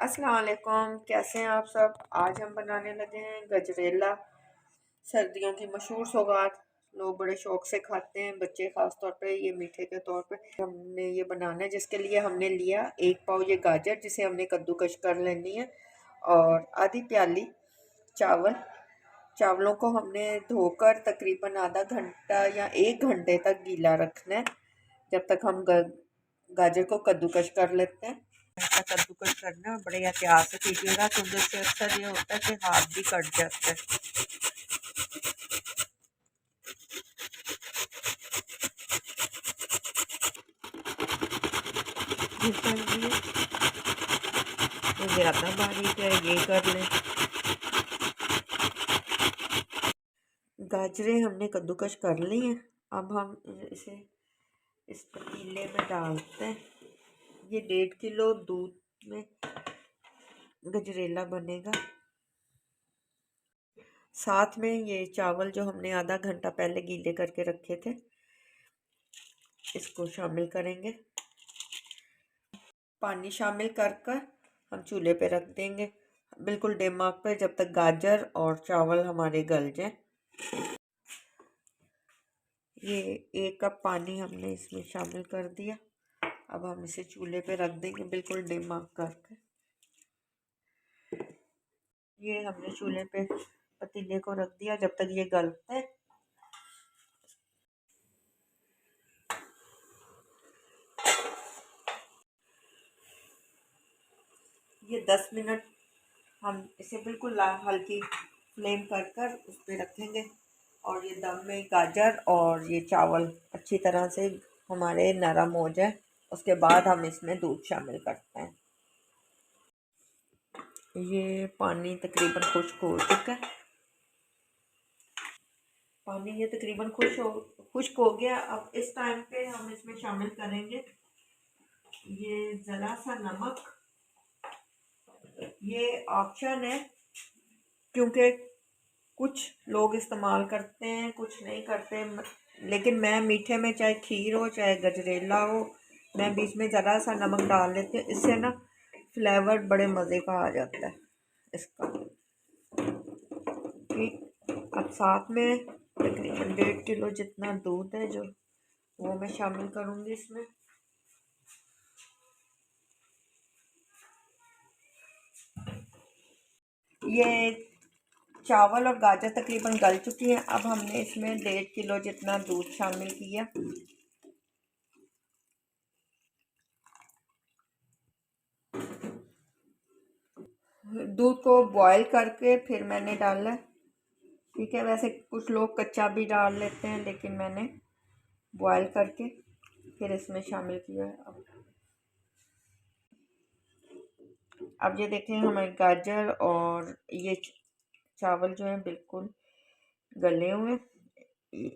अस्सलाम वालेकुम, कैसे हैं आप सब। आज हम बनाने लगे हैं गजरेला। सर्दियों की मशहूर सौगात, लोग बड़े शौक से खाते हैं, बच्चे ख़ास तौर पे। ये मीठे के तौर पे हमने ये बनाना है, जिसके लिए हमने लिया 1 पाव ये गाजर, जिसे हमने कद्दूकश कर लेनी है, और आधी प्याली चावल। चावलों को हमने धोकर तकरीबन आधा घंटा या 1 घंटे तक गीला रखना है, जब तक हम गाजर को कद्दूकश कर लेते हैं। ऐसा कद्दूकस करना बड़े एहतियात से कीजिएगा, क्योंकि उससे अक्सर ये होता है कि हाथ भी कट जाता है। ये ज़्यादा बारीक है, ये कर लें। गाजरें हमने कद्दूकस कर ली हैं। अब हम इसे इस पतीले में डालते हैं। ये 1.5 किलो दूध में गजरेला बनेगा। साथ में ये चावल जो हमने आधा घंटा पहले गीले करके रखे थे, इसको शामिल करेंगे। पानी शामिल कर हम चूल्हे पे रख देंगे, बिल्कुल डिम आंच पे, जब तक गाजर और चावल हमारे गल जाए। ये 1 कप पानी हमने इसमें शामिल कर दिया। अब हम इसे चूल्हे पे रख देंगे, बिल्कुल डिम आंच करके। ये हमने चूल्हे पे पतीले को रख दिया जब तक ये गलते हैं। ये 10 मिनट हम इसे बिल्कुल हल्की फ्लेम कर उस पर रखेंगे, और ये दम में गाजर और ये चावल अच्छी तरह से हमारे नरम हो जाए। उसके बाद हम इसमें दूध शामिल करते हैं। ये पानी तकरीबन खुश्क हो चुका है। पानी ये तकरीबन खुश्क हो गया। अब इस टाइम पे हम इसमें शामिल करेंगे ये ज़रा सा नमक। ये ऑप्शन है, क्योंकि कुछ लोग इस्तेमाल करते हैं, कुछ नहीं करते, लेकिन मैं मीठे में चाहे खीर हो चाहे गजरेला हो, मैं बीच में ज़रा सा नमक डाल लेती हूँ। इससे ना फ्लेवर बड़े मज़े का आ जाता है इसका। ठीक, अब साथ में तकरीबन 1.5 किलो जितना दूध है जो वो मैं शामिल करूँगी इसमें। ये चावल और गाजर तकरीबन गल चुकी हैं। अब हमने इसमें 1.5 किलो जितना दूध शामिल किया। दूध को बॉईल करके फिर मैंने डाला। ठीक है, वैसे कुछ लोग कच्चा भी डाल लेते हैं, लेकिन मैंने बॉईल करके फिर इसमें शामिल किया है। अब ये देखें, हमारे गाजर और ये चावल जो है बिल्कुल गले हुए।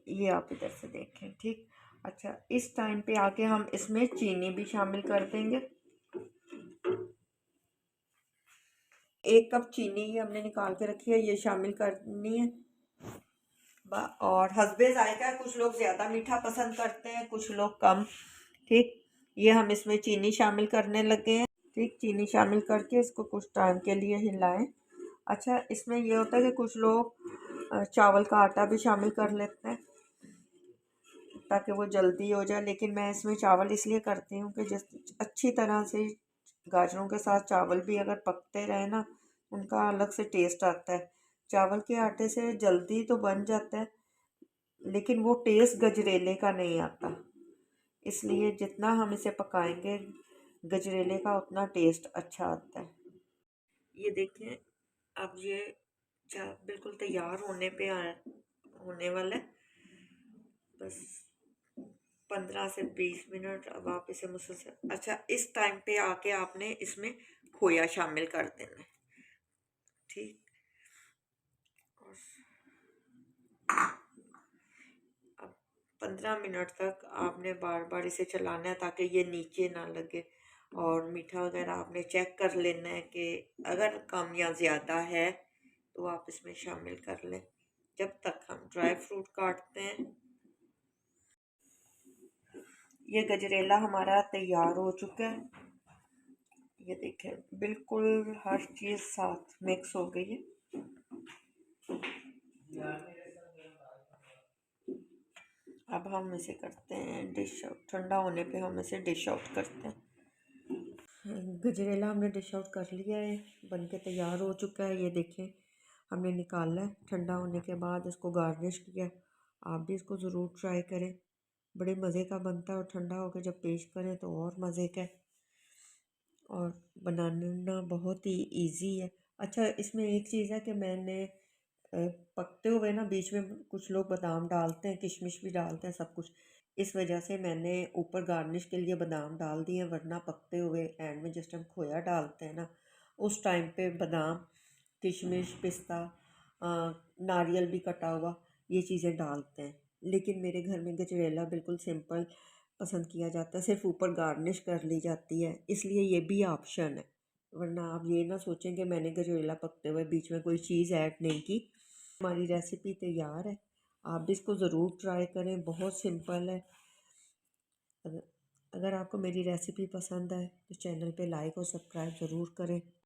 ये आप इधर से देखें। ठीक, अच्छा, इस टाइम पे आके हम इसमें चीनी भी शामिल कर देंगे। 1 कप चीनी ये हमने निकाल के रखी है, ये शामिल करनी है। और हस्बे जायका, कुछ लोग ज़्यादा मीठा पसंद करते हैं, कुछ लोग कम। ठीक, ये हम इसमें चीनी शामिल करने लगे हैं। ठीक, चीनी शामिल करके इसको कुछ टाइम के लिए हिलाएं। अच्छा, इसमें ये होता है कि कुछ लोग चावल का आटा भी शामिल कर लेते हैं ताकि वो जल्दी हो जाए, लेकिन मैं इसमें चावल इसलिए करती हूँ कि जिस अच्छी तरह से गाजरों के साथ चावल भी अगर पकते रहे ना, उनका अलग से टेस्ट आता है। चावल के आटे से जल्दी तो बन जाता है, लेकिन वो टेस्ट गजरेले का नहीं आता। इसलिए जितना हम इसे पकाएंगे गजरेले का, उतना टेस्ट अच्छा आता है। ये देखें, अब ये बिल्कुल तैयार होने वाला है। बस 15 से 20 मिनट। अब आप इसे मुझसे, अच्छा, इस टाइम पे आके आपने इसमें खोया शामिल कर देना है। ठीक, और अब 15 मिनट तक आपने बार बार इसे चलाना है ताकि ये नीचे ना लगे। और मीठा वगैरह आपने चेक कर लेना है कि अगर कम या ज़्यादा है तो आप इसमें शामिल कर लें। जब तक हम ड्राई फ्रूट काटते हैं। ये गजरेला हमारा तैयार हो चुका है। ये देखें बिल्कुल हर चीज़ साथ मिक्स हो गई है। अब हम इसे करते हैं डिश आउट। ठंडा होने पे हम इसे डिश आउट करते हैं। गजरेला हमने डिश आउट कर लिया है, बन के तैयार हो चुका है। ये देखें हमने निकाला है ठंडा होने के बाद, इसको गार्निश किया। आप भी इसको ज़रूर ट्राई करें, बड़े मज़े का बनता है और ठंडा होकर जब पेश करें तो और मज़े का है और बनाना बहुत ही इजी है। अच्छा, इसमें एक चीज़ है कि मैंने पकते हुए ना बीच में कुछ लोग बादाम डालते हैं, किशमिश भी डालते हैं, सब कुछ। इस वजह से मैंने ऊपर गार्निश के लिए बादाम डाल दिए, वरना पकते हुए एंड में जिस टाइम खोया डालते हैं ना, उस टाइम पे बादाम, किशमिश, पिस्ता, नारियल भी कटा हुआ, ये चीज़ें डालते हैं। लेकिन मेरे घर में गजरेला बिल्कुल सिंपल पसंद किया जाता है, सिर्फ ऊपर गार्निश कर ली जाती है, इसलिए ये भी ऑप्शन है। वरना आप ये ना सोचें कि मैंने गजरेला पकते हुए बीच में कोई चीज़ ऐड नहीं की। हमारी रेसिपी तैयार है, आप भी इसको ज़रूर ट्राई करें, बहुत सिंपल है। अगर अगर आपको मेरी रेसिपी पसंद आए तो चैनल पे लाइक और सब्सक्राइब ज़रूर करें।